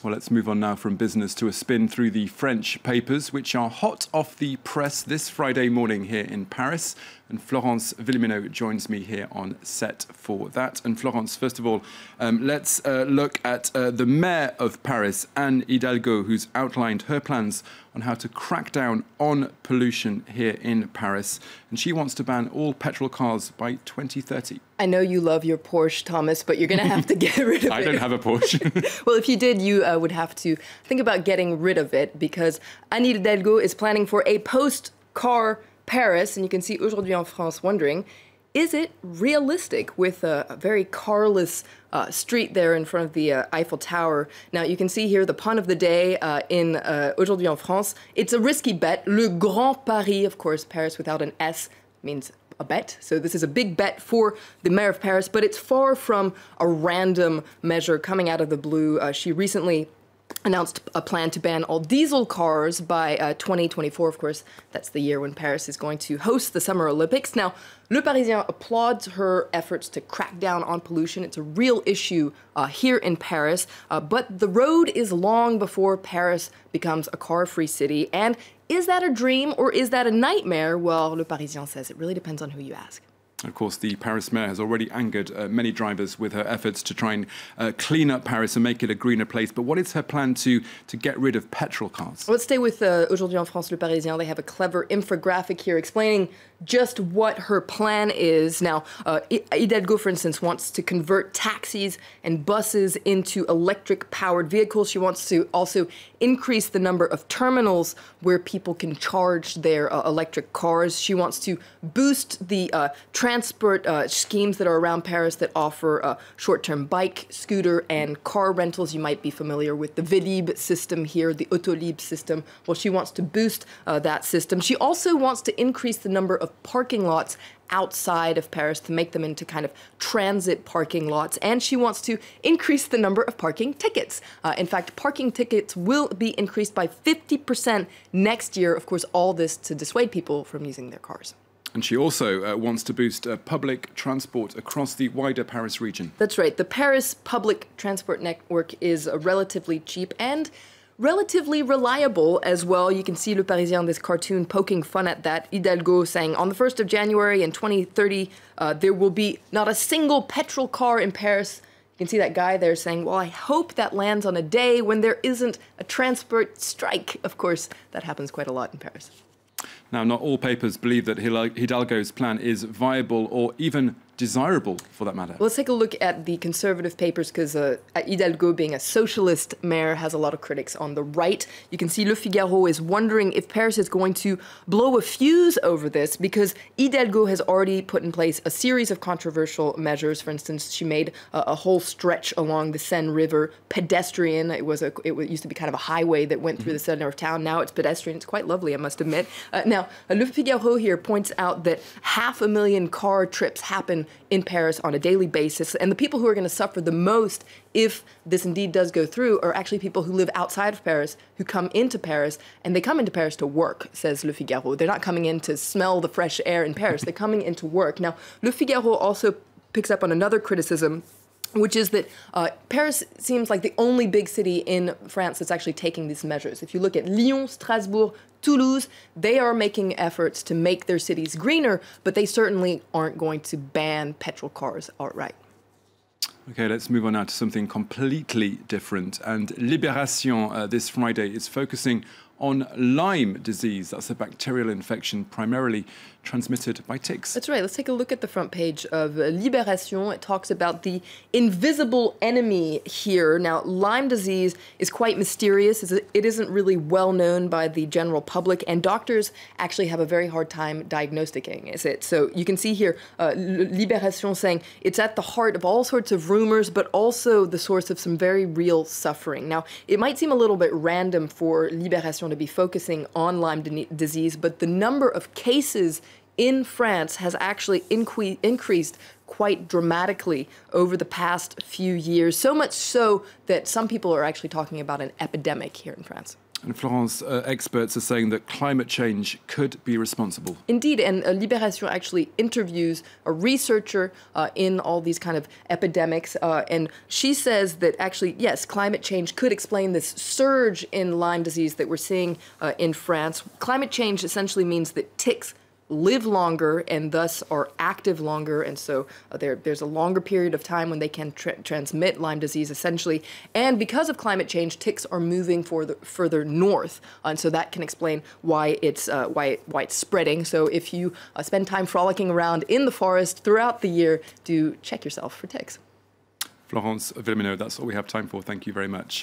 Well, let's move on now from business to a spin through the French papers, which are hot off the press this Friday morning here in Paris. And Florence Villeminot joins me here on set for that. And Florence, first of all, let's look at the mayor of Paris, Anne Hidalgo, who's outlined her plans on how to crack down on pollution here in Paris. And she wants to ban all petrol cars by 2030. I know you love your Porsche, Thomas, but you're going to have to get rid of it. I don't have a Porsche. Well, if you did, you would have to think about getting rid of it, because Anne Hidalgo is planning for a post-car Paris. And you can see Aujourd'hui en France wondering, is it realistic with a very carless street there in front of the Eiffel Tower? Now, you can see here the pun of the day in Aujourd'hui en France. It's a risky bet. Le Grand Paris, of course, Paris without an S means a bet. So this is a big bet for the mayor of Paris, but it's far from a random measure coming out of the blue. She recently announced a plan to ban all diesel cars by 2024. Of course, that's the year when Paris is going to host the Summer Olympics. Now, Le Parisien applauds her efforts to crack down on pollution. It's a real issue here in Paris, but the road is long before Paris becomes a car-free city. And is that a dream or is that a nightmare? Well, Le Parisien says it really depends on who you ask. Of course, the Paris mayor has already angered many drivers with her efforts to try and clean up Paris and make it a greener place. But what is her plan to get rid of petrol cars? Let's stay with Aujourd'hui en France, Le Parisien. They have a clever infographic here explaining just what her plan is. Now, Hidalgo, for instance, wants to convert taxis and buses into electric-powered vehicles. She wants to also increase the number of terminals where people can charge their electric cars. She wants to boost the transport schemes that are around Paris that offer short-term bike, scooter, and car rentals. You might be familiar with the Vélib system here, the Autolib system. Well, she wants to boost that system. She also wants to increase the number of parking lots outside of Paris to make them into kind of transit parking lots. And she wants to increase the number of parking tickets. In fact, parking tickets will be increased by 50% next year. Of course, all this to dissuade people from using their cars. And she also wants to boost public transport across the wider Paris region. That's right. The Paris public transport network is relatively cheap and relatively reliable as well. You can see Le Parisien, this cartoon, poking fun at that. Hidalgo saying on the 1st of January in 2030, there will be not a single petrol car in Paris. You can see that guy there saying, well, I hope that lands on a day when there isn't a transport strike. Of course, that happens quite a lot in Paris. Now, not all papers believe that Hidalgo's plan is viable or even desirable, for that matter. Let's take a look at the conservative papers, because Hidalgo, being a socialist mayor, has a lot of critics on the right. You can see Le Figaro is wondering if Paris is going to blow a fuse over this, because Hidalgo has already put in place a series of controversial measures. For instance, she made a whole stretch along the Seine River pedestrian. It used to be kind of a highway that went through the center of town. Now it's pedestrian. It's quite lovely, I must admit. Now, Le Figaro here points out that 500,000 car trips happen in Paris on a daily basis, and the people who are going to suffer the most if this indeed does go through are actually people who live outside of Paris, who come into Paris, and they come into Paris to work, says Le Figaro. They're not coming in to smell the fresh air in Paris. They're coming in to work. Now, Le Figaro also picks up on another criticism, which is that Paris seems like the only big city in France that's actually taking these measures. If you look at Lyon, Strasbourg, Toulouse, they are making efforts to make their cities greener, but they certainly aren't going to ban petrol cars outright. Okay, let's move on now to something completely different. And Libération this Friday is focusing on Lyme disease. That's a bacterial infection primarily transmitted by ticks. That's right. Let's take a look at the front page of Libération. It talks about the invisible enemy here. Now, Lyme disease is quite mysterious. It isn't really well known by the general public, and doctors actually have a very hard time diagnosing it. So you can see here Libération saying it's at the heart of all sorts of rumors, but also the source of some very real suffering. Now, it might seem a little bit random for Libération to be focusing on Lyme disease, but the number of cases in France has actually increased quite dramatically over the past few years, so much so that some people are actually talking about an epidemic here in France. And Florence, experts are saying that climate change could be responsible. Indeed, and Libération actually interviews a researcher in all these kind of epidemics, and she says that actually, yes, climate change could explain this surge in Lyme disease that we're seeing in France. Climate change essentially means that ticks live longer and thus are active longer, and so there's a longer period of time when they can transmit Lyme disease essentially, and because of climate change, ticks are moving further north, and so that can explain why it's spreading. So if you spend time frolicking around in the forest throughout the year, do check yourself for ticks. Florence Villeminot, that's all we have time for. Thank you very much.